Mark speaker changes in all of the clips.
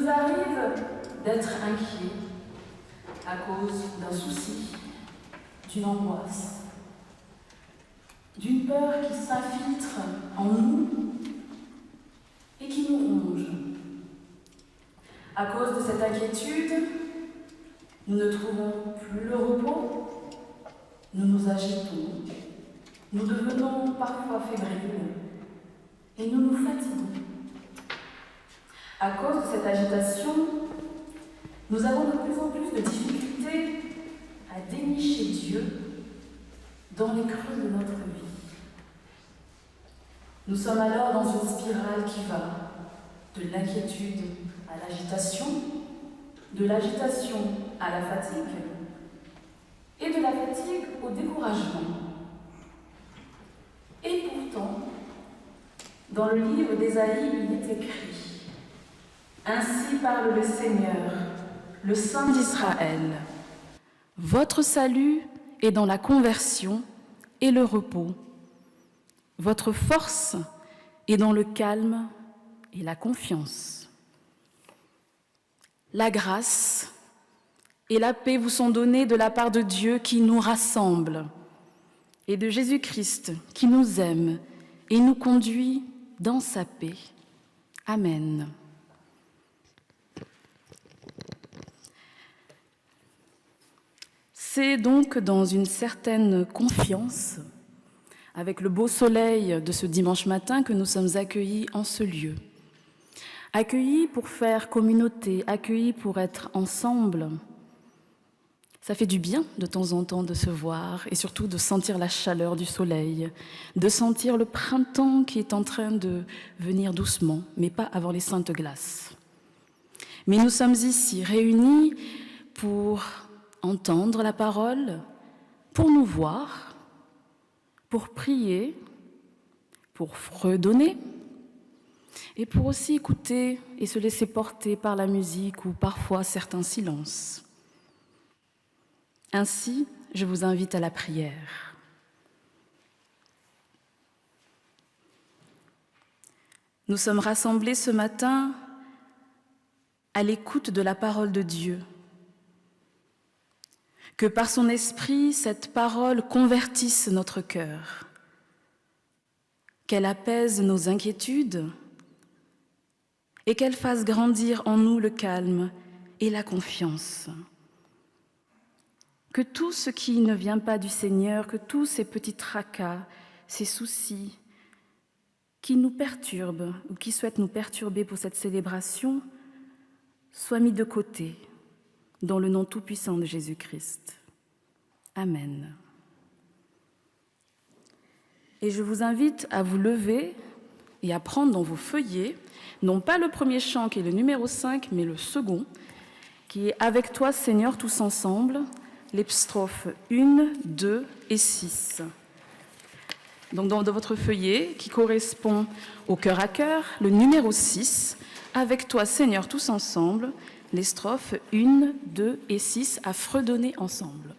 Speaker 1: nous arrive d'être inquiets à cause d'un souci, d'une angoisse, d'une peur qui s'infiltre en nous et qui nous ronge. À cause de cette inquiétude, nous ne trouvons plus le repos, nous nous agitons, nous devenons parfois fébriles et nous nous fatiguons. À cause de cette agitation, nous avons de plus en plus de difficultés à dénicher Dieu dans les creux de notre vie. Nous sommes alors dans une spirale qui va de l'inquiétude à l'agitation, de l'agitation à la fatigue et de la fatigue au découragement. Et pourtant, dans le livre d'Ésaïe, il est écrit « Ainsi parle le Seigneur, le Saint d'Israël. Votre salut est dans la conversion et le repos. Votre force est dans le calme et la confiance. La grâce et la paix vous sont données de la part de Dieu qui nous rassemble et de Jésus-Christ qui nous aime et nous conduit dans sa paix. Amen. » C'est donc dans une certaine confiance, avec le beau soleil de ce dimanche matin, que nous sommes accueillis en ce lieu. Accueillis pour faire communauté, accueillis pour être ensemble. Ça fait du bien de temps en temps de se voir et surtout de sentir la chaleur du soleil, de sentir le printemps qui est en train de venir doucement, mais pas avant les saintes glaces. Mais nous sommes ici réunis pour entendre la parole, pour nous voir, pour prier, pour fredonner et pour aussi écouter et se laisser porter par la musique ou parfois certains silences. Ainsi, je vous invite à la prière. Nous sommes rassemblés ce matin à l'écoute de la parole de Dieu. Que par son esprit, cette parole convertisse notre cœur, qu'elle apaise nos inquiétudes et qu'elle fasse grandir en nous le calme et la confiance. Que tout ce qui ne vient pas du Seigneur, que tous ces petits tracas, ces soucis qui nous perturbent ou qui souhaitent nous perturber pour cette célébration soient mis de côté dans le nom tout-puissant de Jésus-Christ. Amen. Et je vous invite à vous lever et à prendre dans vos feuillets, non pas le premier chant qui est le numéro 5, mais le second, qui est « Avec toi, Seigneur, tous ensemble », les strophes 1, 2 et 6. Donc dans votre feuillet, qui correspond au cœur à cœur, le numéro 6, « Avec toi, Seigneur, tous ensemble », les strophes 1, 2 et 6 à fredonner ensemble.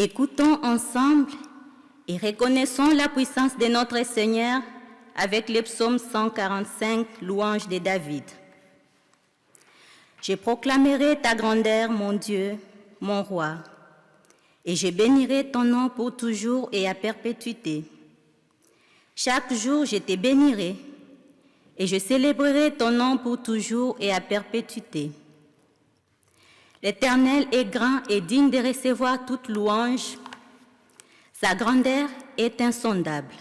Speaker 2: Écoutons ensemble et reconnaissons la puissance de notre Seigneur avec le psaume 145, louange de David. Je proclamerai ta grandeur, mon Dieu, mon roi, et je bénirai ton nom pour toujours et à perpétuité. Chaque jour, je te bénirai, et je célébrerai ton nom pour toujours et à perpétuité. L'Éternel est grand et digne de recevoir toute louange. Sa grandeur est insondable.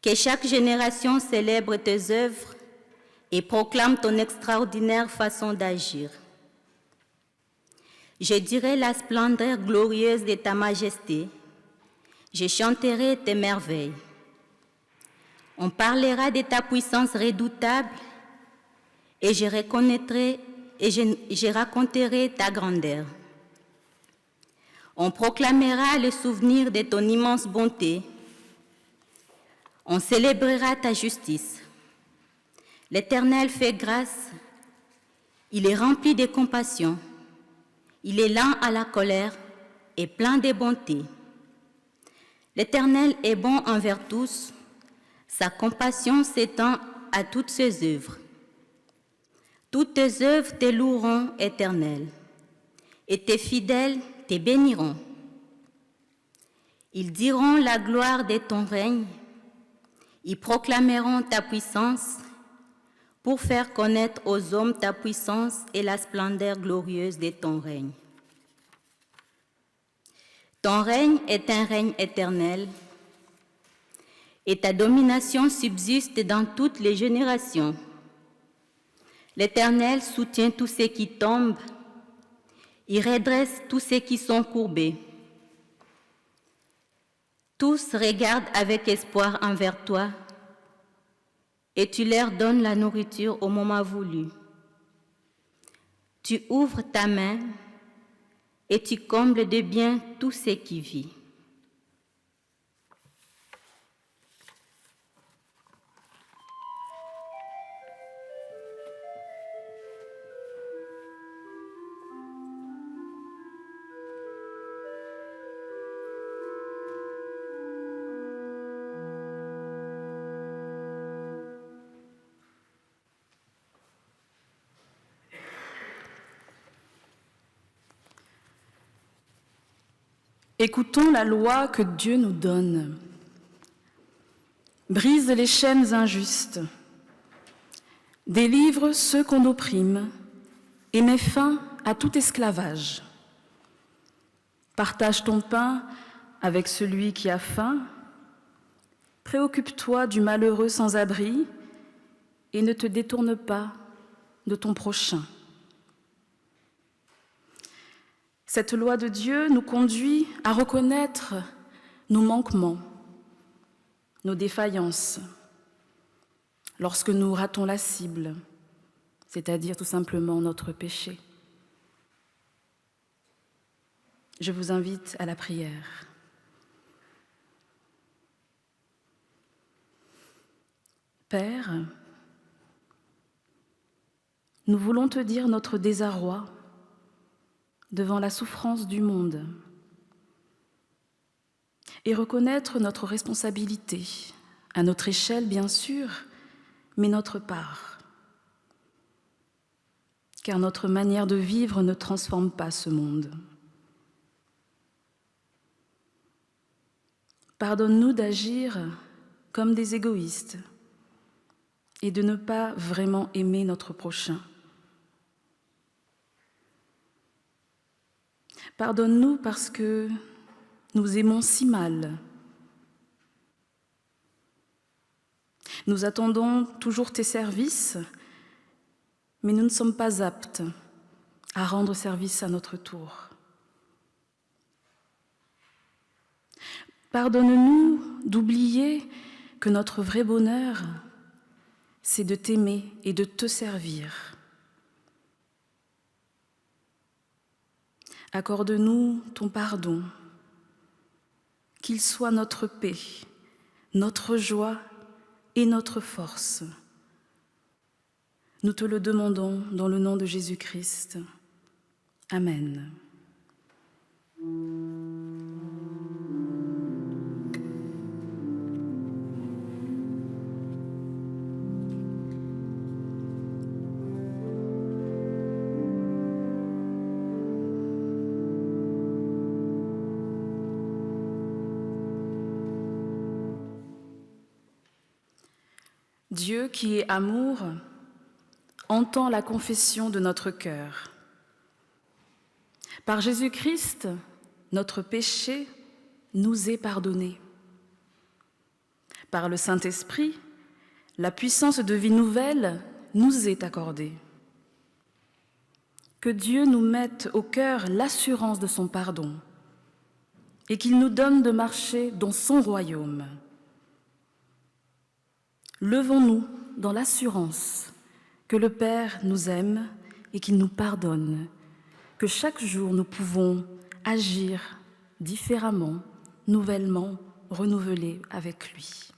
Speaker 2: Que chaque génération célèbre tes œuvres et proclame ton extraordinaire façon d'agir. Je dirai la splendeur glorieuse de ta majesté. Je chanterai tes merveilles. On parlera de ta puissance redoutable et je reconnaîtrai et je raconterai ta grandeur. On proclamera le souvenir de ton immense bonté. On célébrera ta justice. L'Éternel fait grâce. Il est rempli de compassion. Il est lent à la colère et plein de bonté. L'Éternel est bon envers tous. Sa compassion s'étend à toutes ses œuvres. Toutes tes œuvres te loueront, Éternel, et tes fidèles te béniront. Ils diront la gloire de ton règne, ils proclameront ta puissance pour faire connaître aux hommes ta puissance et la splendeur glorieuse de ton règne. Ton règne est un règne éternel, et ta domination subsiste dans toutes les générations. L'Éternel soutient tous ceux qui tombent, il redresse tous ceux qui sont courbés. Tous regardent avec espoir envers toi, et tu leur donnes la nourriture au moment voulu. Tu ouvres ta main et tu combles de bien tous ceux qui vivent.
Speaker 1: Écoutons la loi que Dieu nous donne. Brise les chaînes injustes, délivre ceux qu'on opprime et mets fin à tout esclavage. Partage ton pain avec celui qui a faim, préoccupe-toi du malheureux sans abri et ne te détourne pas de ton prochain. Cette loi de Dieu nous conduit à reconnaître nos manquements, nos défaillances, lorsque nous ratons la cible, c'est-à-dire tout simplement notre péché. Je vous invite à la prière. Père, nous voulons te dire notre désarroi devant la souffrance du monde et reconnaître notre responsabilité, à notre échelle bien sûr, mais notre part. Car notre manière de vivre ne transforme pas ce monde. Pardonne-nous d'agir comme des égoïstes et de ne pas vraiment aimer notre prochain. Pardonne-nous parce que nous aimons si mal. Nous attendons toujours tes services, mais nous ne sommes pas aptes à rendre service à notre tour. Pardonne-nous d'oublier que notre vrai bonheur, c'est de t'aimer et de te servir. Accorde-nous ton pardon, qu'il soit notre paix, notre joie et notre force. Nous te le demandons dans le nom de Jésus-Christ. Amen. Dieu qui est amour entend la confession de notre cœur. Par Jésus-Christ, notre péché nous est pardonné. Par le Saint-Esprit, la puissance de vie nouvelle nous est accordée. Que Dieu nous mette au cœur l'assurance de son pardon et qu'il nous donne de marcher dans son royaume. Levons-nous dans l'assurance que le Père nous aime et qu'il nous pardonne, que chaque jour nous pouvons agir différemment, nouvellement, renouvelés avec lui.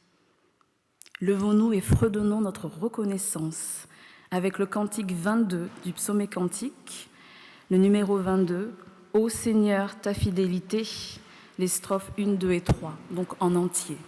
Speaker 1: Levons-nous et fredonnons notre reconnaissance avec le cantique 22 du psaume cantique, le numéro 22, « Ô Seigneur, ta fidélité », les strophes 1, 2 et 3, donc en entier.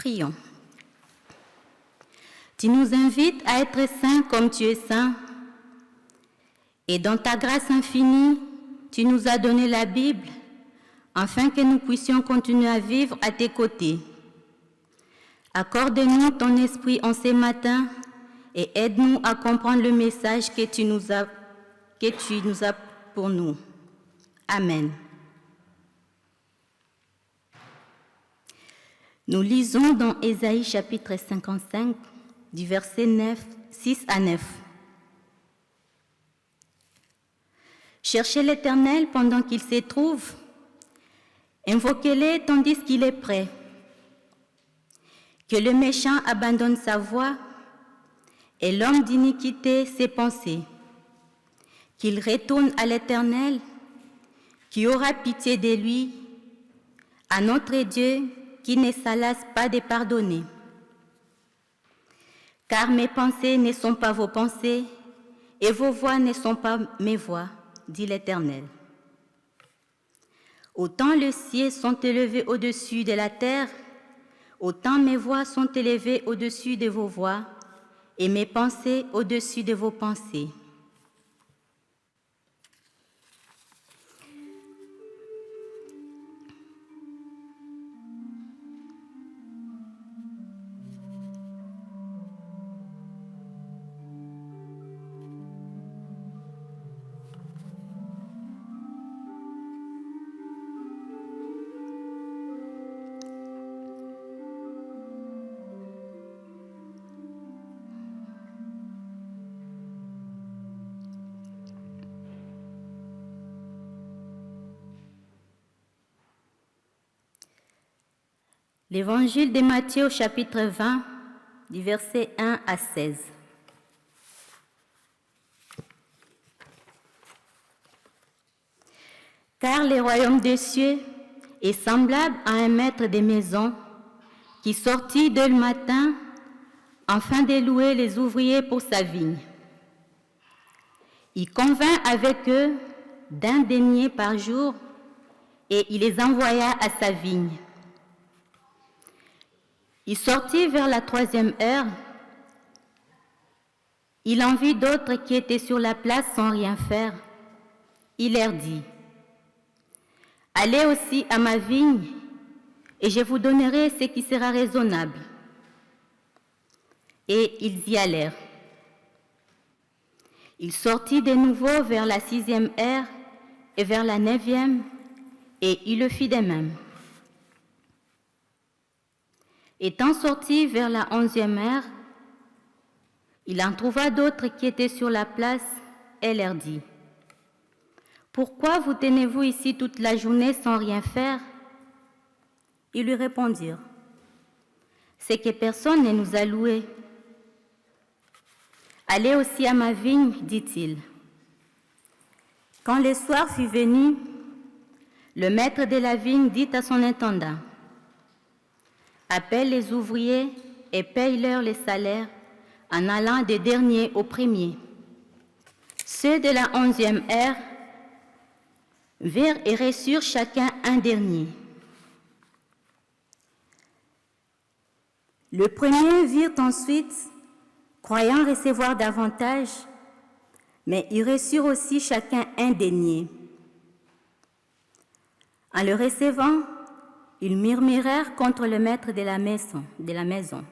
Speaker 2: Prions. Tu nous invites à être saints comme tu es saint. Et dans ta grâce infinie, tu nous as donné la Bible afin que nous puissions continuer à vivre à tes côtés. Accorde-nous ton esprit en ces matins et aide-nous à comprendre le message que tu nous as pour nous. Amen. Nous lisons dans Ésaïe chapitre 55, du verset 6 à 9. Cherchez l'Éternel pendant qu'il se trouve, invoquez-le tandis qu'il est prêt. Que le méchant abandonne sa voie et l'homme d'iniquité ses pensées. Qu'il retourne à l'Éternel, qui aura pitié de lui, à notre Dieu qui ne s'alasse pas de pardonner. Car mes pensées ne sont pas vos pensées, et vos voix ne sont pas mes voix, dit l'Éternel. Autant les cieux sont élevés au-dessus de la terre, autant mes voix sont élevées au-dessus de vos voix, et mes pensées au-dessus de vos pensées. L'évangile de Matthieu au chapitre 20, du verset 1 à 16. Car le royaume des cieux est semblable à un maître de maison qui sortit dès le matin afin de louer les ouvriers pour sa vigne. Il convint avec eux d'un denier par jour et il les envoya à sa vigne. Il sortit vers la 3e heure. Il en vit d'autres qui étaient sur la place sans rien faire. Il leur dit, « Allez aussi à ma vigne, et je vous donnerai ce qui sera raisonnable. » Et ils y allèrent. Il sortit de nouveau vers la 6e heure et vers la 9e, et il le fit de même. Étant sorti vers la 11e heure, il en trouva d'autres qui étaient sur la place et leur dit, « Pourquoi vous tenez-vous ici toute la journée sans rien faire ?» Ils lui répondirent, « C'est que personne ne nous a loués. » « Allez aussi à ma vigne, dit-il. » Quand le soir fut venu, le maître de la vigne dit à son intendant, « Appelle les ouvriers et paye-leur les salaires en allant des derniers aux premiers. » Ceux de la 11e heure virent et reçurent chacun un denier. Le premier virent ensuite, croyant recevoir davantage, mais ils reçurent aussi chacun un denier. En le recevant, ils murmurèrent contre le maître de la maison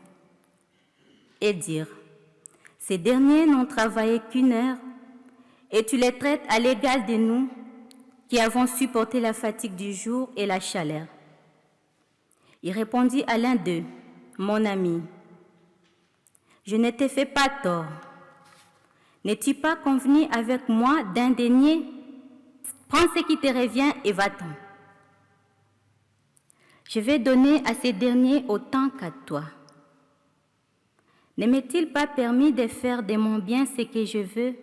Speaker 2: et dirent, « Ces derniers n'ont travaillé qu'1 heure, et tu les traites à l'égal de nous qui avons supporté la fatigue du jour et la chaleur. » Il répondit à l'un d'eux, « Mon ami, je ne te fais pas tort. N'es-tu pas convenu avec moi d'un denier? Prends ce qui te revient et va-t'en. Je vais donner à ces derniers autant qu'à toi. Ne m'est-il pas permis de faire de mon bien ce que je veux?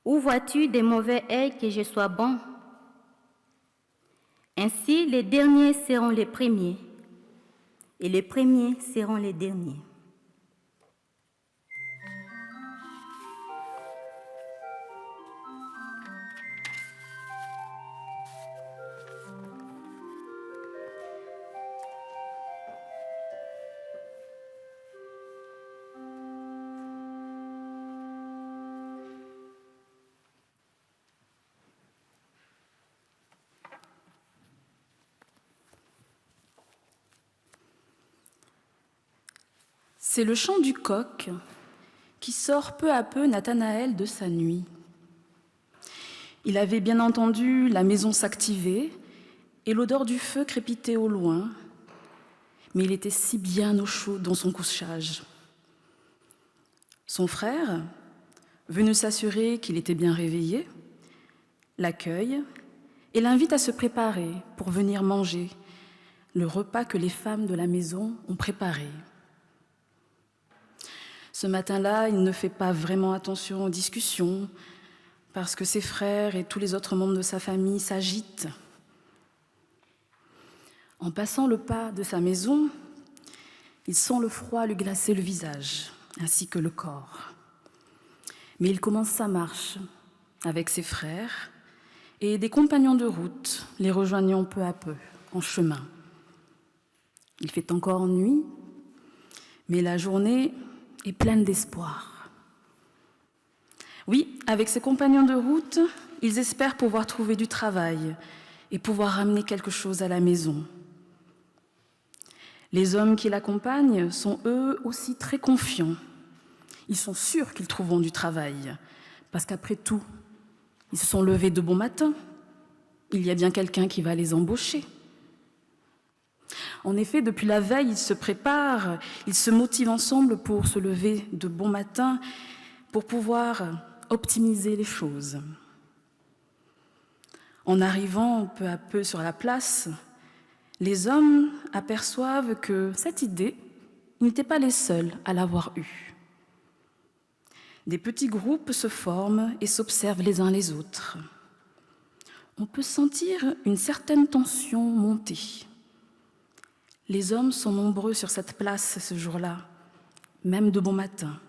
Speaker 2: Ou vois-tu de mauvais œil que je sois bon? Ainsi, les derniers seront les premiers, et les premiers seront les derniers.
Speaker 1: C'est le chant du coq qui sort peu à peu Nathanaël de sa nuit. Il avait bien entendu la maison s'activer et l'odeur du feu crépitait au loin, mais il était si bien au chaud dans son couchage. Son frère, venu s'assurer qu'il était bien réveillé, l'accueille et l'invite à se préparer pour venir manger le repas que les femmes de la maison ont préparé. Ce matin-là, il ne fait pas vraiment attention aux discussions parce que ses frères et tous les autres membres de sa famille s'agitent. En passant le pas de sa maison, il sent le froid lui glacer le visage, ainsi que le corps. Mais il commence sa marche avec ses frères et des compagnons de route, les rejoignant peu à peu en chemin. Il fait encore nuit, mais la journée est pleine d'espoir. Oui, avec ses compagnons de route, ils espèrent pouvoir trouver du travail et pouvoir ramener quelque chose à la maison. Les hommes qui l'accompagnent sont eux aussi très confiants. Ils sont sûrs qu'ils trouveront du travail, parce qu'après tout, ils se sont levés de bon matin. Il y a bien quelqu'un qui va les embaucher. En effet, depuis la veille, ils se préparent, ils se motivent ensemble pour se lever de bon matin, pour pouvoir optimiser les choses. En arrivant peu à peu sur la place, les hommes aperçoivent que cette idée n'était pas les seuls à l'avoir eue. Des petits groupes se forment et s'observent les uns les autres. On peut sentir une certaine tension monter. Les hommes sont nombreux sur cette place ce jour-là, même de bon matin.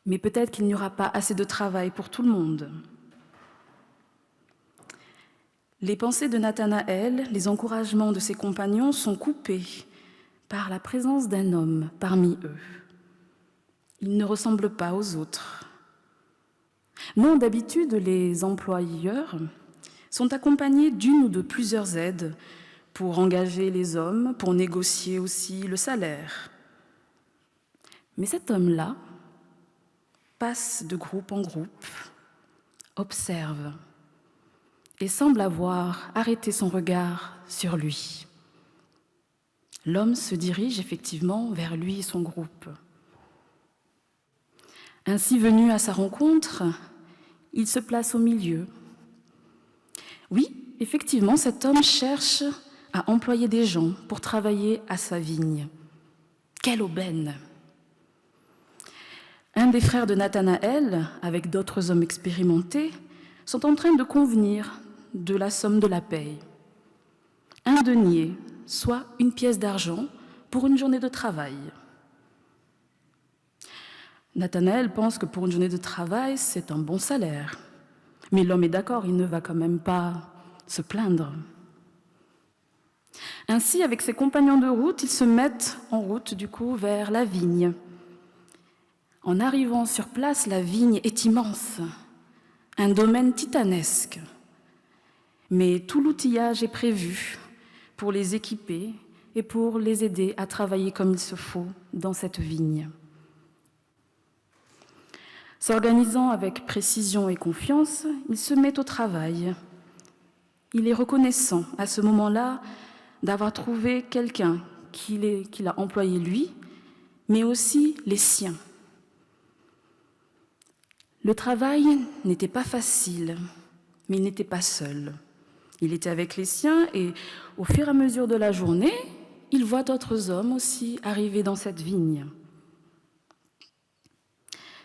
Speaker 1: Mais peut-être qu'il n'y aura pas assez de travail pour tout le monde. Les pensées de Nathanaël, les encouragements de ses compagnons sont coupés par la présence d'un homme parmi eux. Il ne ressemble pas aux autres. Non, d'habitude, les employeurs sont accompagnés d'une ou de plusieurs aides pour engager les hommes, pour négocier aussi le salaire. Mais cet homme-là passe de groupe en groupe, observe et semble avoir arrêté son regard sur lui. L'homme se dirige effectivement vers lui et son groupe. Ainsi venu à sa rencontre, il se place au milieu. Oui, effectivement, cet homme cherche à employer des gens pour travailler à sa vigne. Quelle aubaine! Un des frères de Nathanaël, avec d'autres hommes expérimentés, sont en train de convenir de la somme de la paye. 1 denier, soit 1 pièce d'argent pour une journée de travail. Nathanaël pense que pour une journée de travail, c'est un bon salaire. Mais l'homme est d'accord, il ne va quand même pas se plaindre. Ainsi, avec ses compagnons de route, ils se mettent en route du coup vers la vigne. En arrivant sur place, la vigne est immense, un domaine titanesque. Mais tout l'outillage est prévu pour les équiper et pour les aider à travailler comme il se faut dans cette vigne. S'organisant avec précision et confiance, il se met au travail. Il est reconnaissant à ce moment-là d'avoir trouvé quelqu'un qui l'a employé lui, mais aussi les siens. Le travail n'était pas facile, mais il n'était pas seul. Il était avec les siens et au fur et à mesure de la journée, il voit d'autres hommes aussi arriver dans cette vigne.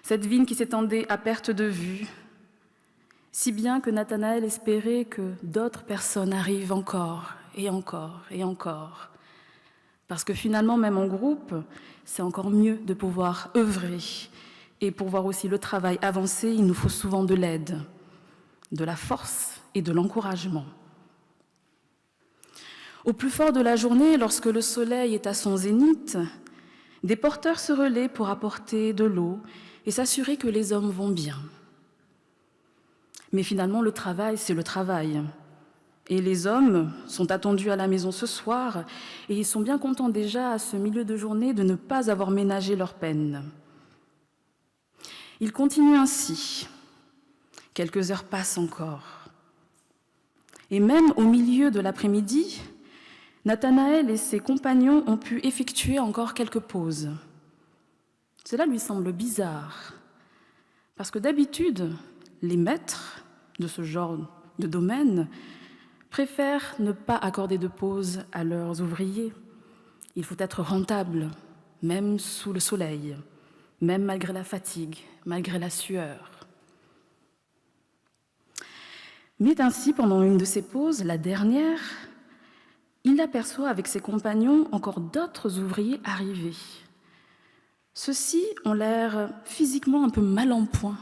Speaker 1: Cette vigne qui s'étendait à perte de vue, si bien que Nathanaël espérait que d'autres personnes arrivent encore et encore et encore. Parce que finalement, même en groupe, c'est encore mieux de pouvoir œuvrer. Et pour voir aussi le travail avancer, il nous faut souvent de l'aide, de la force et de l'encouragement. Au plus fort de la journée, lorsque le soleil est à son zénith, des porteurs se relaient pour apporter de l'eau et s'assurer que les hommes vont bien. Mais finalement, le travail, c'est le travail. Et les hommes sont attendus à la maison ce soir et ils sont bien contents déjà à ce milieu de journée de ne pas avoir ménagé leur peine. Il continue ainsi. Quelques heures passent encore. Et même au milieu de l'après-midi, Nathanaël et ses compagnons ont pu effectuer encore quelques pauses. Cela lui semble bizarre, parce que d'habitude, les maîtres de ce genre de domaine préfèrent ne pas accorder de pause à leurs ouvriers. Il faut être rentable, même sous le soleil, même malgré la fatigue, malgré la sueur. Mais ainsi, pendant une de ces pauses, la dernière, il aperçoit avec ses compagnons encore d'autres ouvriers arrivés. Ceux-ci ont l'air physiquement un peu mal en point.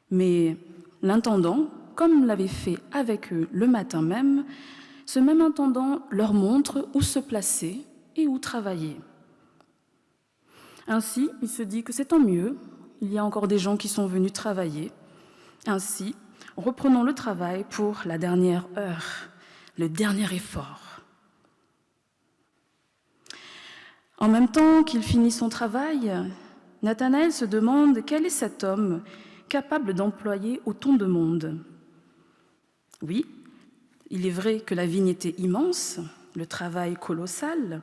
Speaker 1: Mais l'intendant, comme l'avait fait avec eux le matin même, ce même intendant leur montre où se placer et où travailler. Ainsi, il se dit que c'est tant mieux, il y a encore des gens qui sont venus travailler. Ainsi, reprenons le travail pour la dernière heure, le dernier effort. En même temps qu'il finit son travail, Nathanaël se demande quel est cet homme capable d'employer autant de monde. Oui, il est vrai que la vigne était immense, le travail colossal,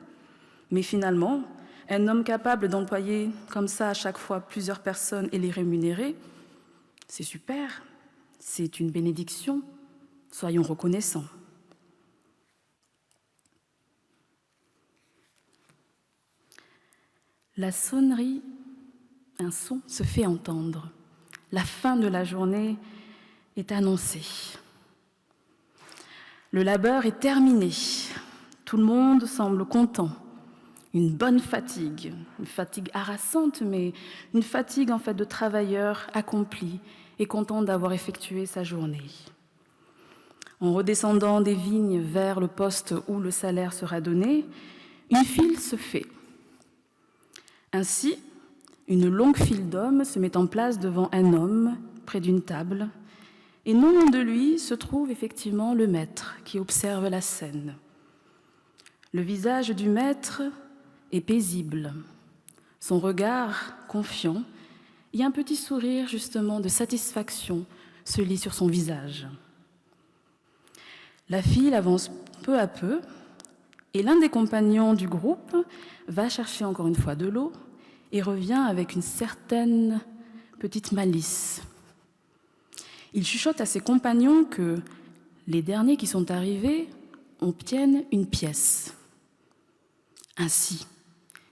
Speaker 1: mais finalement, un homme capable d'employer comme ça à chaque fois plusieurs personnes et les rémunérer, c'est super, c'est une bénédiction, soyons reconnaissants. La sonnerie, un son se fait entendre. La fin de la journée est annoncée. Le labeur est terminé. Tout le monde semble content. Une bonne fatigue, une fatigue harassante, mais une fatigue en fait de travailleur accompli et content d'avoir effectué sa journée. En redescendant des vignes vers le poste où le salaire sera donné, une file se fait. Ainsi, une longue file d'hommes se met en place devant un homme près d'une table, et non loin de lui se trouve effectivement le maître qui observe la scène. Le visage du maître est paisible, son regard confiant, et un petit sourire justement de satisfaction se lit sur son visage. La file avance peu à peu, et l'un des compagnons du groupe va chercher encore une fois de l'eau et revient avec une certaine petite malice. Il chuchote à ses compagnons que les derniers qui sont arrivés obtiennent une pièce. Ainsi,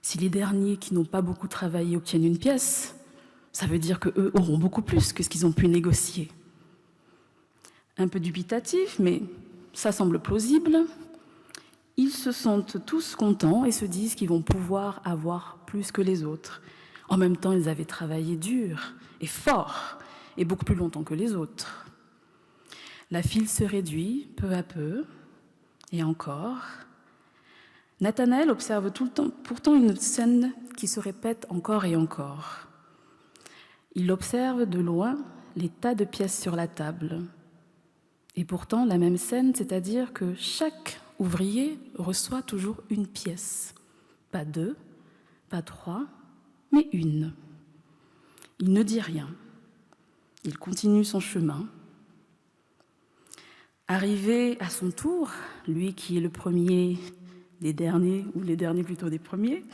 Speaker 1: si les derniers qui n'ont pas beaucoup travaillé obtiennent une pièce, ça veut dire qu'eux auront beaucoup plus que ce qu'ils ont pu négocier. Un peu dubitatif, mais ça semble plausible. Ils se sentent tous contents et se disent qu'ils vont pouvoir avoir plus que les autres. En même temps, ils avaient travaillé dur et fort, et beaucoup plus longtemps que les autres. La file se réduit peu à peu, et encore. Nathanaël observe tout le temps, pourtant une scène qui se répète encore et encore. Il observe de loin les tas de pièces sur la table. Et pourtant, la même scène, c'est-à-dire que chaque ouvrier reçoit toujours une pièce. Pas deux, pas trois, mais une. Il ne dit rien. Il continue son chemin. Arrivé à son tour, lui qui est le premier des derniers, ou les derniers plutôt des premiers,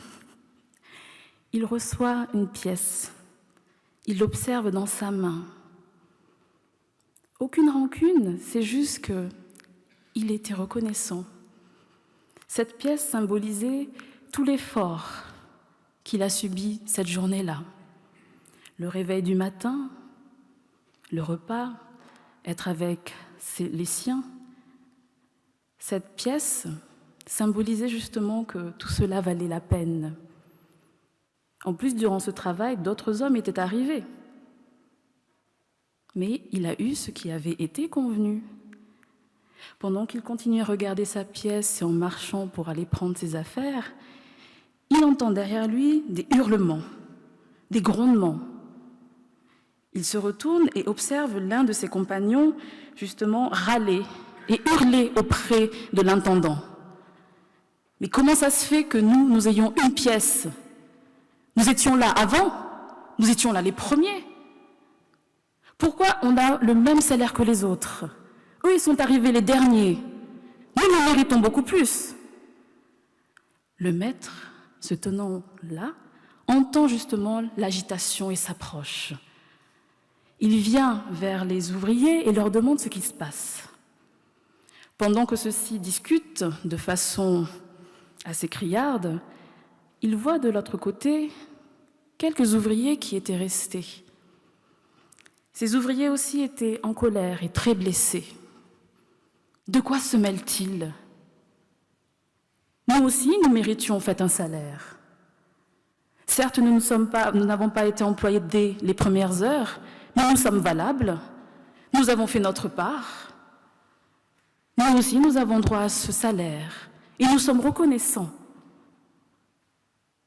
Speaker 1: il reçoit une pièce. Il l'observe dans sa main. Aucune rancune, c'est juste qu'il était reconnaissant. Cette pièce symbolisait tout l'effort qu'il a subi cette journée-là. Le réveil du matin, le repas, être avec les siens. Cette pièce symbolisait justement que tout cela valait la peine. En plus, durant ce travail, d'autres hommes étaient arrivés. Mais il a eu ce qui avait été convenu. Pendant qu'il continuait à regarder sa pièce et en marchant pour aller prendre ses affaires, il entend derrière lui des hurlements, des grondements. Il se retourne et observe l'un de ses compagnons justement râler, et hurler auprès de l'intendant. Mais comment ça se fait que nous ayons une pièce? Nous étions là avant, nous étions là les premiers. Pourquoi on a le même salaire que les autres? Eux, ils sont arrivés les derniers. Nous méritons beaucoup plus. Le maître, se tenant là, entend justement l'agitation et s'approche. Il vient vers les ouvriers et leur demande ce qui se passe. Pendant que ceux-ci discutent de façon assez criarde, il voit de l'autre côté quelques ouvriers qui étaient restés. Ces ouvriers aussi étaient en colère et très blessés. De quoi se mêlent-ils? Nous aussi, nous méritions en fait un salaire. Certes, nous n'avons pas été employés dès les premières heures, mais nous sommes valables, nous avons fait notre part. Nous aussi, nous avons droit à ce salaire et nous sommes reconnaissants.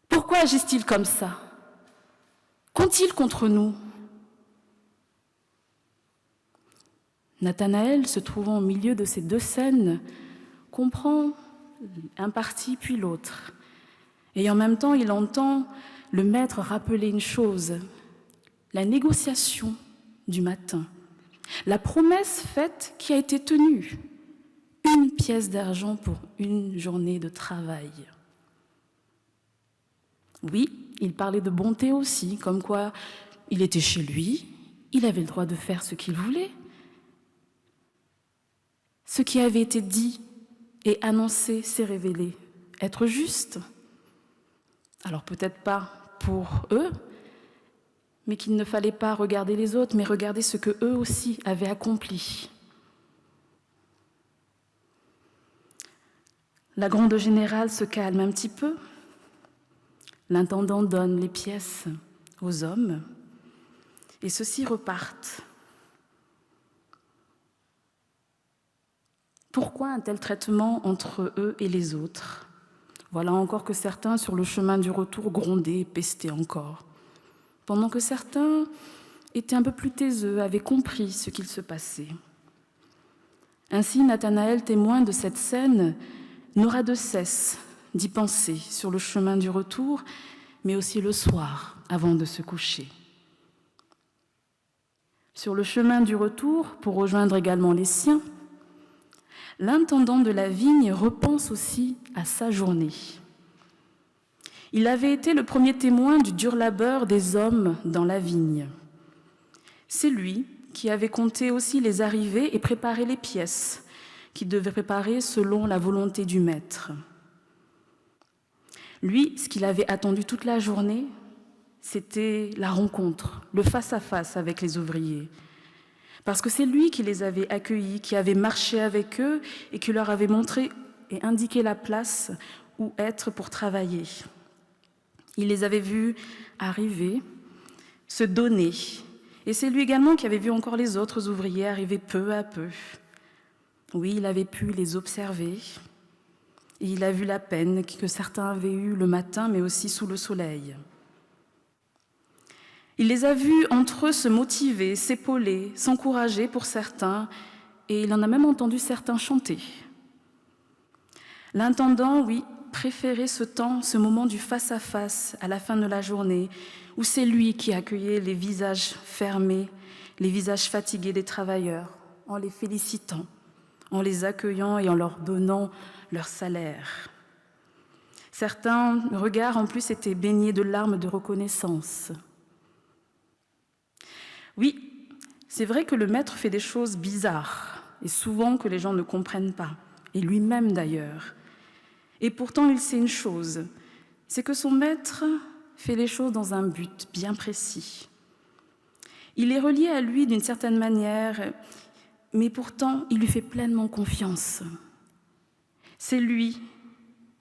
Speaker 1: Pourquoi agissent-ils comme ça? Qu'ont-ils contre nous? Nathanaël, se trouvant au milieu de ces deux scènes, comprend un parti puis l'autre. Et en même temps, il entend le maître rappeler une chose, la négociation du matin, la promesse faite qui a été tenue, une pièce d'argent pour une journée de travail. Oui, il parlait de bonté aussi, comme quoi il était chez lui, il avait le droit de faire ce qu'il voulait. Ce qui avait été dit et annoncé s'est révélé être juste. Alors peut-être pas pour eux, mais qu'il ne fallait pas regarder les autres, mais regarder ce que eux aussi avaient accompli. La grande générale se calme un petit peu. L'intendant donne les pièces aux hommes et ceux-ci repartent. Pourquoi un tel traitement entre eux et les autres? Voilà encore que certains, sur le chemin du retour, grondaient et pestaient encore, pendant que certains étaient un peu plus taiseux, avaient compris ce qu'il se passait. Ainsi, Nathanaël, témoin de cette scène, n'aura de cesse d'y penser sur le chemin du retour, mais aussi le soir, avant de se coucher. Sur le chemin du retour, pour rejoindre également les siens, l'intendant de la vigne repense aussi à sa journée. Il avait été le premier témoin du dur labeur des hommes dans la vigne. C'est lui qui avait compté aussi les arrivées et préparé les pièces qu'il devait préparer selon la volonté du maître. Lui, ce qu'il avait attendu toute la journée, c'était la rencontre, le face-à-face avec les ouvriers. Parce que c'est lui qui les avait accueillis, qui avait marché avec eux et qui leur avait montré et indiqué la place où être pour travailler. Il les avait vus arriver, se donner. Et c'est lui également qui avait vu encore les autres ouvriers arriver peu à peu. Oui, il avait pu les observer. Et il a vu la peine que certains avaient eue le matin, mais aussi sous le soleil. Il les a vus entre eux se motiver, s'épauler, s'encourager pour certains, et il en a même entendu certains chanter. L'intendant, oui, préférait ce temps, ce moment du face-à-face à la fin de la journée, où c'est lui qui accueillait les visages fermés, les visages fatigués des travailleurs, en les félicitant, en les accueillant et en leur donnant leur salaire. Certains regards, en plus, étaient baignés de larmes de reconnaissance. Oui, c'est vrai que le maître fait des choses bizarres, et souvent que les gens ne comprennent pas, et lui-même d'ailleurs. Et pourtant, il sait une chose, c'est que son maître fait les choses dans un but bien précis. Il est relié à lui d'une certaine manière, mais pourtant, il lui fait pleinement confiance. C'est lui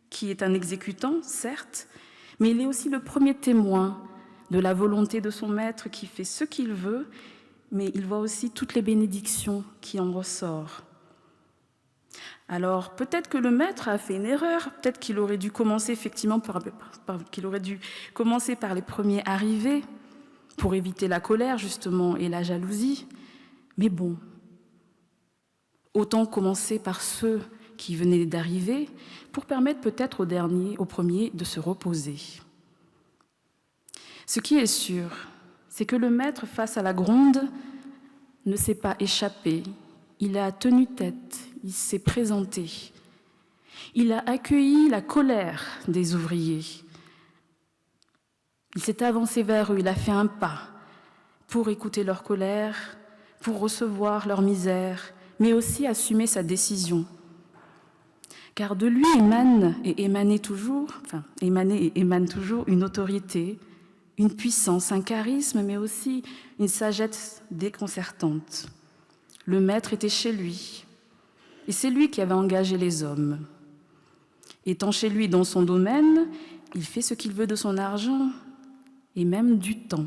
Speaker 1: qui est un exécutant, certes, mais il est aussi le premier témoin de la volonté de son maître qui fait ce qu'il veut, mais il voit aussi toutes les bénédictions qui en ressortent. Alors, peut-être que le maître a fait une erreur, peut-être qu'il aurait dû commencer effectivement par les premiers arrivés pour éviter la colère, justement, et la jalousie. Mais bon, Autant commencer par ceux qui venaient d'arriver pour permettre peut-être aux premiers de se reposer. Ce qui est sûr, c'est que le maître, face à la gronde, ne s'est pas échappé. Il a tenu tête, il s'est présenté. Il a accueilli la colère des ouvriers. Il s'est avancé vers eux, il a fait un pas pour écouter leur colère, pour recevoir leur misère, mais aussi assumer sa décision. Car de lui émane et émane toujours une autorité, une puissance, un charisme, mais aussi une sagesse déconcertante. Le maître était chez lui, et c'est lui qui avait engagé les hommes. Étant chez lui dans son domaine, il fait ce qu'il veut de son argent, et même du temps.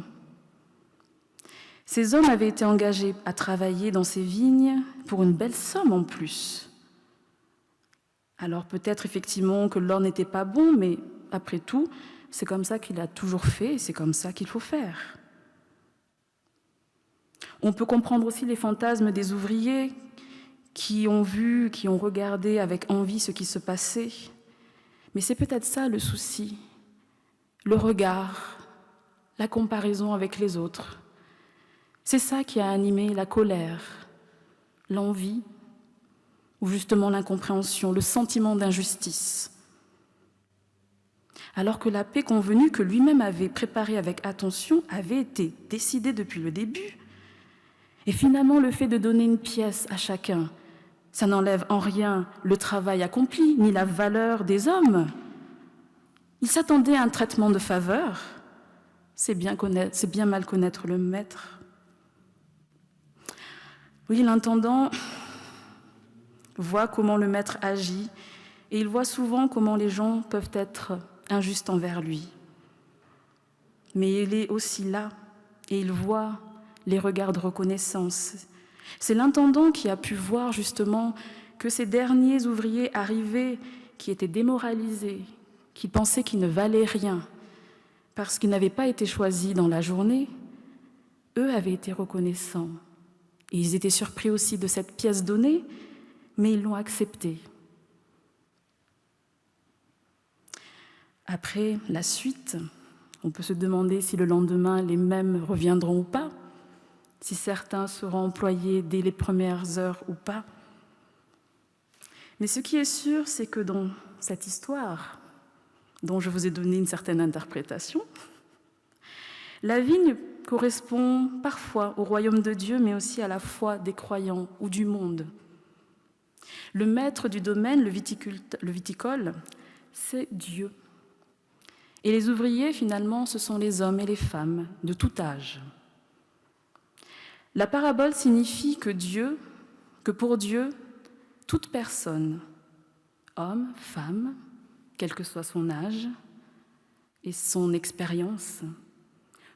Speaker 1: Ces hommes avaient été engagés à travailler dans ces vignes pour une belle somme en plus. Alors peut-être effectivement que l'or n'était pas bon, mais après tout, c'est comme ça qu'il a toujours fait et c'est comme ça qu'il faut faire. On peut comprendre aussi les fantasmes des ouvriers qui ont vu, qui ont regardé avec envie ce qui se passait. Mais c'est peut-être ça le souci, le regard, la comparaison avec les autres. C'est ça qui a animé la colère, l'envie, ou justement l'incompréhension, le sentiment d'injustice. Alors que la paix convenue que lui-même avait préparée avec attention avait été décidée depuis le début. Et finalement, le fait de donner une pièce à chacun, ça n'enlève en rien le travail accompli, ni la valeur des hommes. Il s'attendait à un traitement de faveur. C'est bien mal connaître le maître. Oui, l'intendant voit comment le maître agit et il voit souvent comment les gens peuvent être injustes envers lui. Mais il est aussi là et il voit les regards de reconnaissance. C'est l'intendant qui a pu voir justement que ces derniers ouvriers arrivés qui étaient démoralisés, qui pensaient qu'ils ne valaient rien parce qu'ils n'avaient pas été choisis dans la journée, eux avaient été reconnaissants. Et ils étaient surpris aussi de cette pièce donnée, mais ils l'ont acceptée. Après, la suite, on peut se demander si le lendemain, les mêmes reviendront ou pas, si certains seront employés dès les premières heures ou pas. Mais ce qui est sûr, c'est que dans cette histoire, dont je vous ai donné une certaine interprétation, la vigne correspond parfois au royaume de Dieu, mais aussi à la foi des croyants ou du monde. Le maître du domaine, le viticole, c'est Dieu. Et les ouvriers, finalement, ce sont les hommes et les femmes de tout âge. La parabole signifie que pour Dieu, toute personne, homme, femme, quel que soit son âge et son expérience,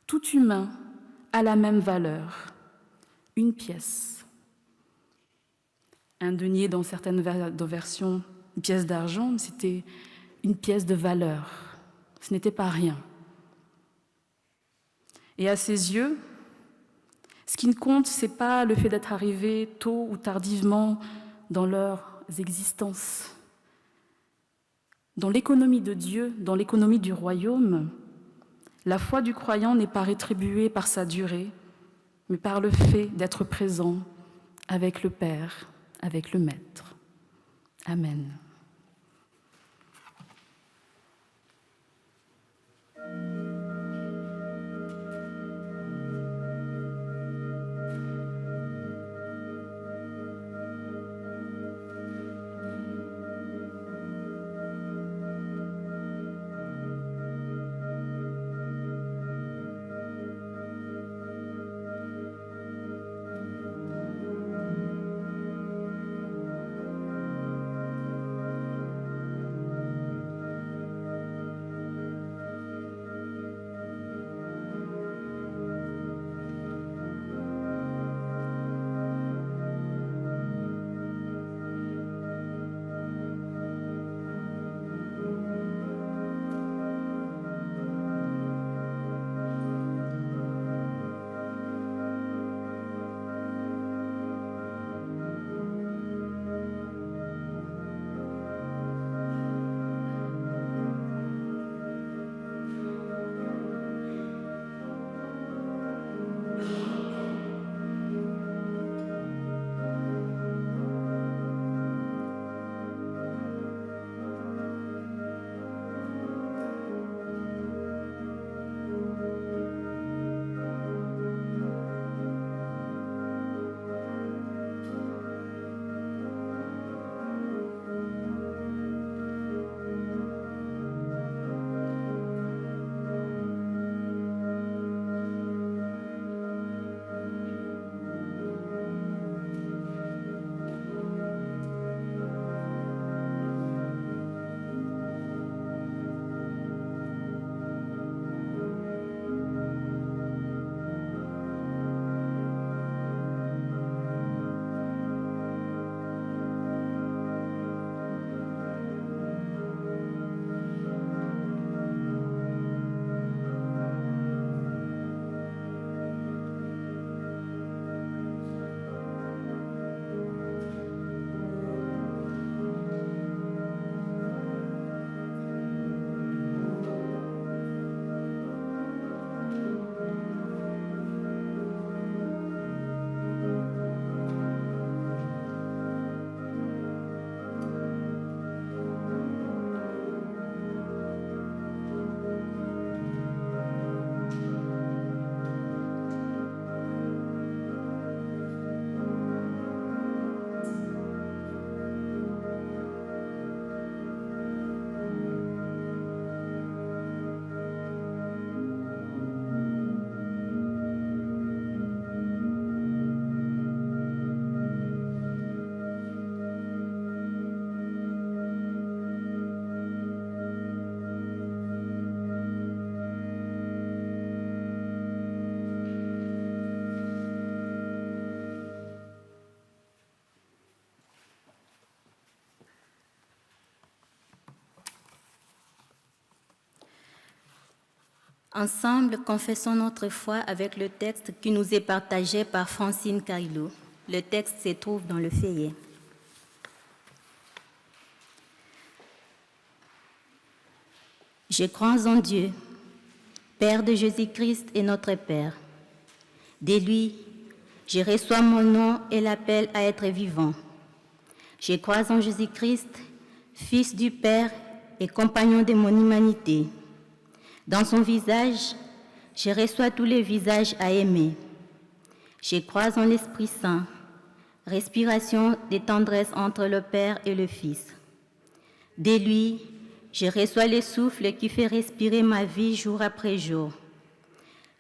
Speaker 1: tout humain a la même valeur, une pièce. Un denier dans certaines versions, une pièce d'argent, c'était une pièce de valeur. Ce n'était pas rien. Et à ses yeux, ce qui compte, ce n'est pas le fait d'être arrivé tôt ou tardivement dans leurs existences. Dans l'économie de Dieu, dans l'économie du royaume, la foi du croyant n'est pas rétribuée par sa durée, mais par le fait d'être présent avec le Père, avec le Maître. Amen.
Speaker 2: Ensemble, confessons notre foi avec le texte qui nous est partagé par Francine Caillou. Le texte se trouve dans le feuillet. Je crois en Dieu, Père de Jésus-Christ et notre Père. De lui, je reçois mon nom et l'appel à être vivant. Je crois en Jésus-Christ, Fils du Père et compagnon de mon humanité. Dans son visage, je reçois tous les visages à aimer. Je crois en l'Esprit Saint, respiration de tendresse entre le Père et le Fils. De lui, je reçois le souffle qui fait respirer ma vie jour après jour.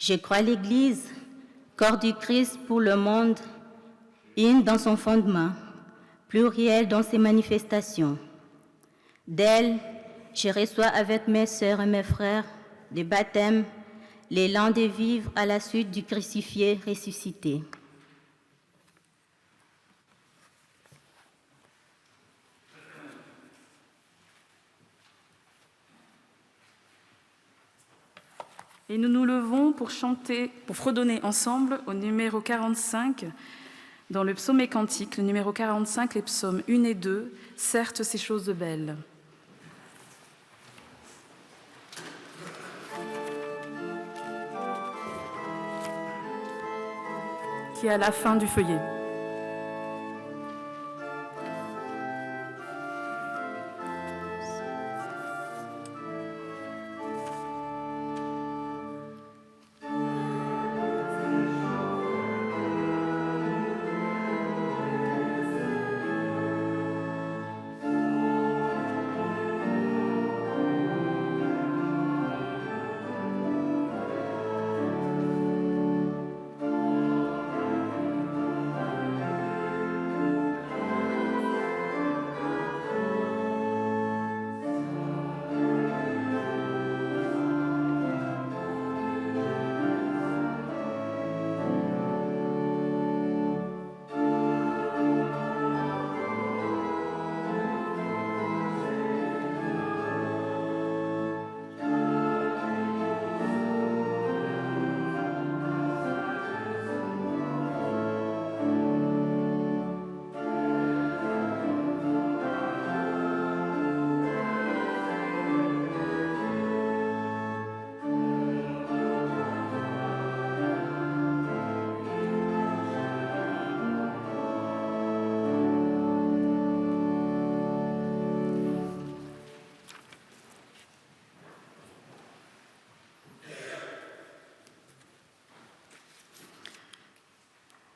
Speaker 2: Je crois l'Église, corps du Christ pour le monde, une dans son fondement, pluriel dans ses manifestations. D'elle, je reçois avec mes sœurs et mes frères des baptêmes, l'élan de vivre à la suite du crucifié ressuscité.
Speaker 1: Et nous nous levons pour chanter, pour fredonner ensemble au numéro 45, dans le psaume et cantique, le numéro 45, les psaumes 1 et 2, « Certes, ces choses belles ». Qui est à la fin du feuillet.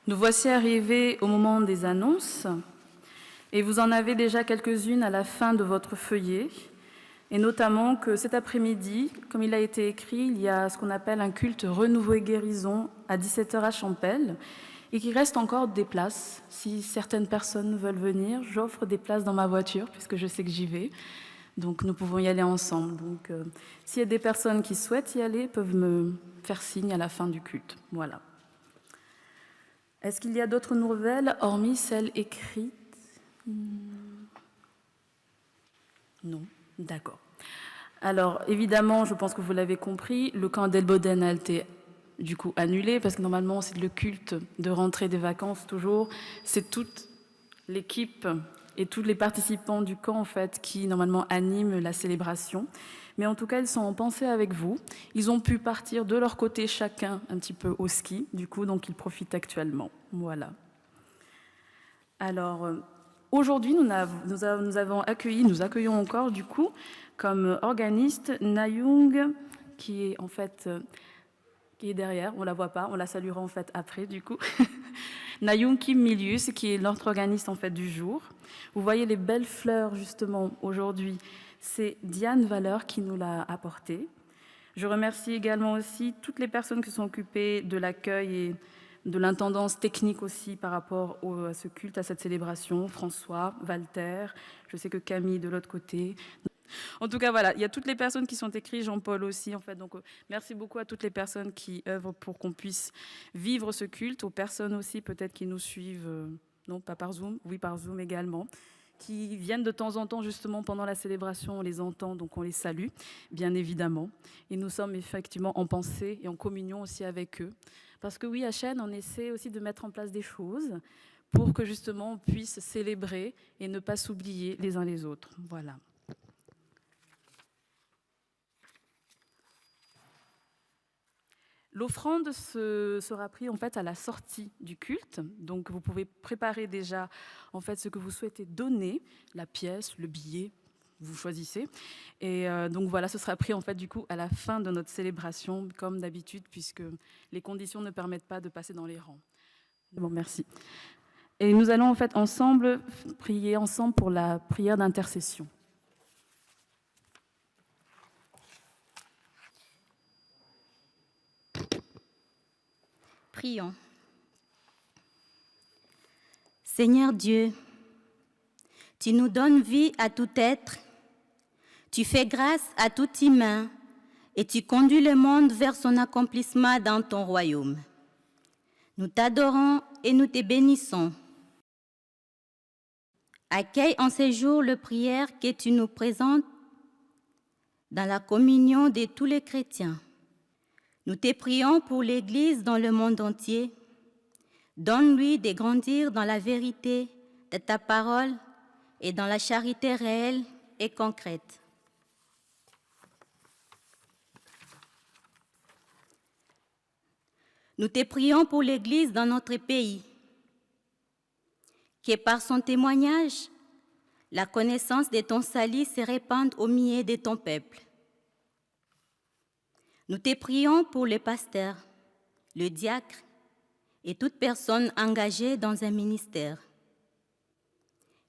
Speaker 1: Nous voici arrivés au moment des annonces, et vous en avez déjà quelques-unes à la fin de votre feuillet, et notamment que cet après-midi, comme il a été écrit, il y a ce qu'on appelle un culte renouveau et guérison à 17h à Champel, et qu'il reste encore des places. Si certaines personnes veulent venir, j'offre des places dans ma voiture, puisque je sais que j'y vais, donc nous pouvons y aller ensemble. Donc, s'il y a des personnes qui souhaitent y aller, peuvent me faire signe à la fin du culte. Voilà. Est-ce qu'il y a d'autres nouvelles, hormis celles écrites? Non, d'accord. Alors, évidemment, je pense que vous l'avez compris, le camp d'Elboden a été du coup annulé, parce que normalement, c'est le culte de rentrée des vacances, toujours. C'est toute l'équipe et tous les participants du camp, en fait, qui, normalement, animent la célébration. Mais en tout cas, ils sont en pensée avec vous. Ils ont pu partir de leur côté, chacun, un petit peu au ski, du coup, donc ils profitent actuellement. Voilà. Alors, aujourd'hui, nous accueillons encore, du coup, comme organiste, Nayung, qui est en fait, qui est derrière, on ne la voit pas, on la saluera en fait après, du coup. Nayung Kim Milius, qui est notre organiste en fait du jour. Vous voyez les belles fleurs, justement, aujourd'hui. C'est Diane Valeur qui nous l'a apporté. Je remercie également aussi toutes les personnes qui sont occupées de l'accueil et de l'intendance technique aussi par rapport à ce culte, à cette célébration. François, Walter, je sais que Camille de l'autre côté. En tout cas, voilà, il y a toutes les personnes qui sont écrites, Jean-Paul aussi, en fait. Donc, merci beaucoup à toutes les personnes qui œuvrent pour qu'on puisse vivre ce culte, aux personnes aussi peut-être qui nous suivent, non pas par Zoom, oui par Zoom également, qui viennent de temps en temps justement pendant la célébration, on les entend, donc on les salue, bien évidemment. Et nous sommes effectivement en pensée et en communion aussi avec eux. Parce que oui, à Chênes, on essaie aussi de mettre en place des choses pour que justement on puisse célébrer et ne pas s'oublier les uns les autres. Voilà. L'offrande sera prise en fait à la sortie du culte, donc vous pouvez préparer déjà en fait ce que vous souhaitez donner, la pièce, le billet, vous choisissez. Et donc voilà, ce sera pris en fait du coup à la fin de notre célébration, comme d'habitude, puisque les conditions ne permettent pas de passer dans les rangs. Bon, merci. Et nous allons en fait ensemble prier ensemble pour la prière d'intercession.
Speaker 2: Prions. Seigneur Dieu, tu nous donnes vie à tout être, tu fais grâce à tout humain et tu conduis le monde vers son accomplissement dans ton royaume. Nous t'adorons et nous te bénissons. Accueille en ces jours le prière que tu nous présentes dans la communion de tous les chrétiens. Nous te prions pour l'Église dans le monde entier. Donne-lui de grandir dans la vérité de ta parole et dans la charité réelle et concrète. Nous te prions pour l'Église dans notre pays, que par son témoignage, la connaissance de ton salut se répande au milieu de ton peuple. Nous te prions pour les pasteurs, le diacre et toute personne engagée dans un ministère.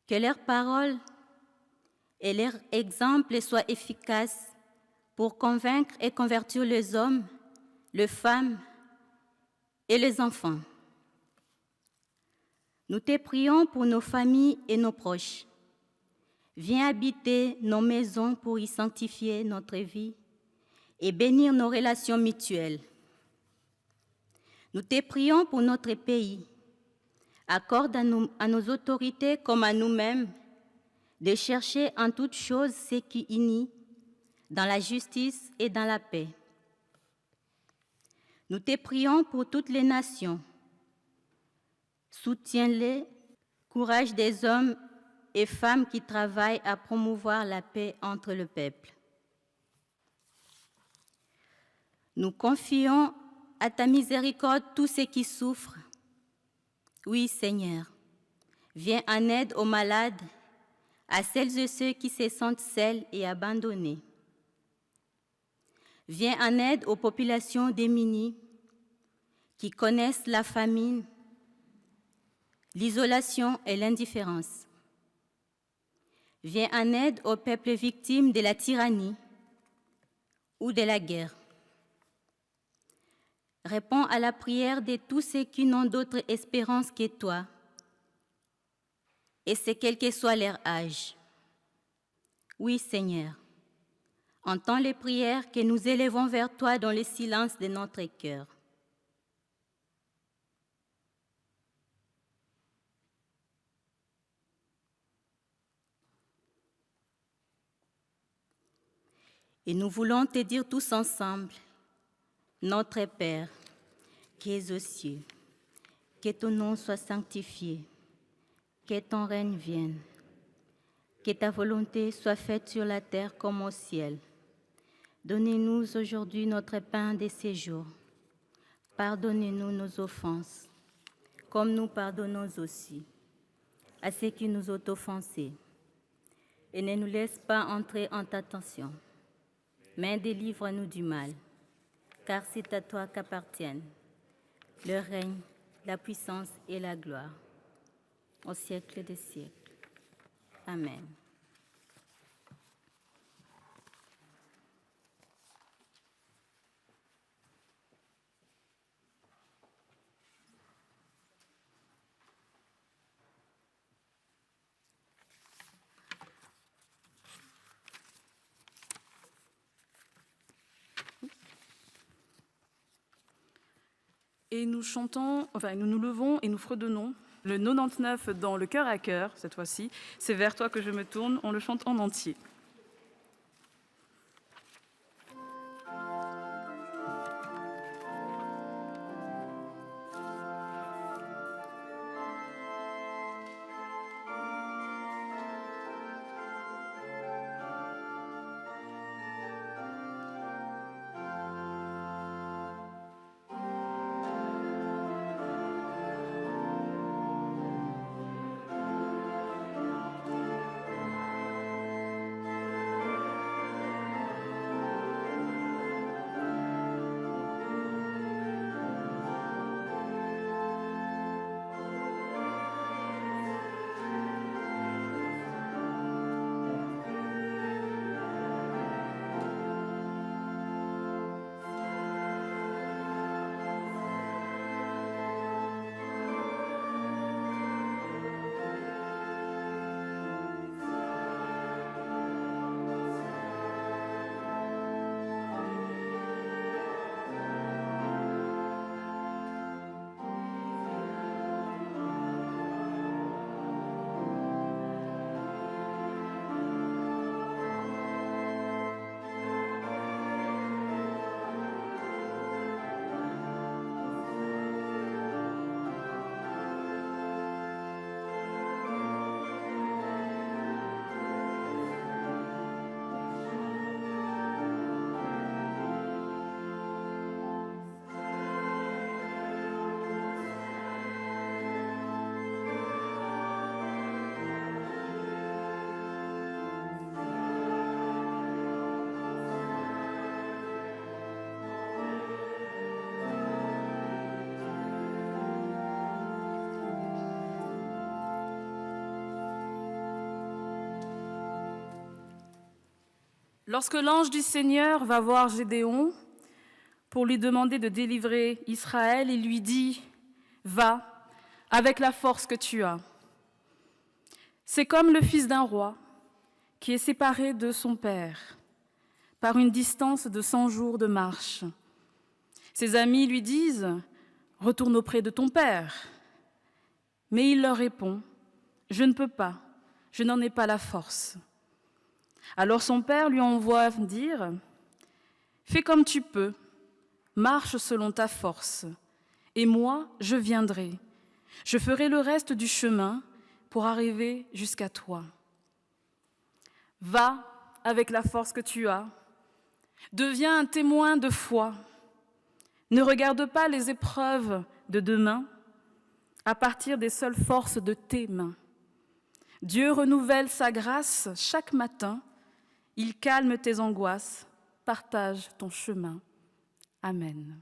Speaker 2: Que leurs paroles et leurs exemples soient efficaces pour convaincre et convertir les hommes, les femmes et les enfants. Nous te prions pour nos familles et nos proches. Viens habiter nos maisons pour y sanctifier notre vie et bénir nos relations mutuelles. Nous te prions pour notre pays. Accorde à nos autorités comme à nous-mêmes de chercher en toutes choses ce qui unit dans la justice et dans la paix. Nous te prions pour toutes les nations. Soutiens-les, courage des hommes et femmes qui travaillent à promouvoir la paix entre le peuple. Nous confions à ta miséricorde tous ceux qui souffrent. Oui, Seigneur, viens en aide aux malades, à celles et ceux qui se sentent seuls et abandonnés. Viens en aide aux populations démunies qui connaissent la famine, l'isolation et l'indifférence. Viens en aide aux peuples victimes de la tyrannie ou de la guerre. Réponds à la prière de tous ceux qui n'ont d'autre espérance que toi, et c'est quel que soit leur âge. Oui, Seigneur, entends les prières que nous élevons vers toi dans le silence de notre cœur. Et nous voulons te dire tous ensemble, notre Père, qui es aux cieux, que ton nom soit sanctifié, que ton règne vienne, que ta volonté soit faite sur la terre comme au ciel. Donnez-nous aujourd'hui notre pain de ce jour. Pardonnez-nous nos offenses, comme nous pardonnons aussi à ceux qui nous ont offensés. Et ne nous laisse pas entrer en tentation, mais délivre-nous du mal. Car c'est à toi qu'appartiennent le règne, la puissance et la gloire, au siècle des siècles. Amen.
Speaker 1: Et nous chantons, nous nous levons et nous fredonnons le 99 dans le cœur à cœur, cette fois-ci. C'est vers toi que je me tourne, on le chante en entier. Lorsque l'ange du Seigneur va voir Gédéon pour lui demander de délivrer Israël, il lui dit « Va avec la force que tu as ». C'est comme le fils d'un roi qui est séparé de son père par une distance de 100 jours de marche. Ses amis lui disent « Retourne auprès de ton père ». Mais il leur répond « Je ne peux pas, je n'en ai pas la force ». Alors son père lui envoie dire « Fais comme tu peux, marche selon ta force, et moi je viendrai, je ferai le reste du chemin pour arriver jusqu'à toi. Va avec la force que tu as, deviens un témoin de foi, ne regarde pas les épreuves de demain à partir des seules forces de tes mains. Dieu renouvelle sa grâce chaque matin. Il calme tes angoisses, partage ton chemin. Amen.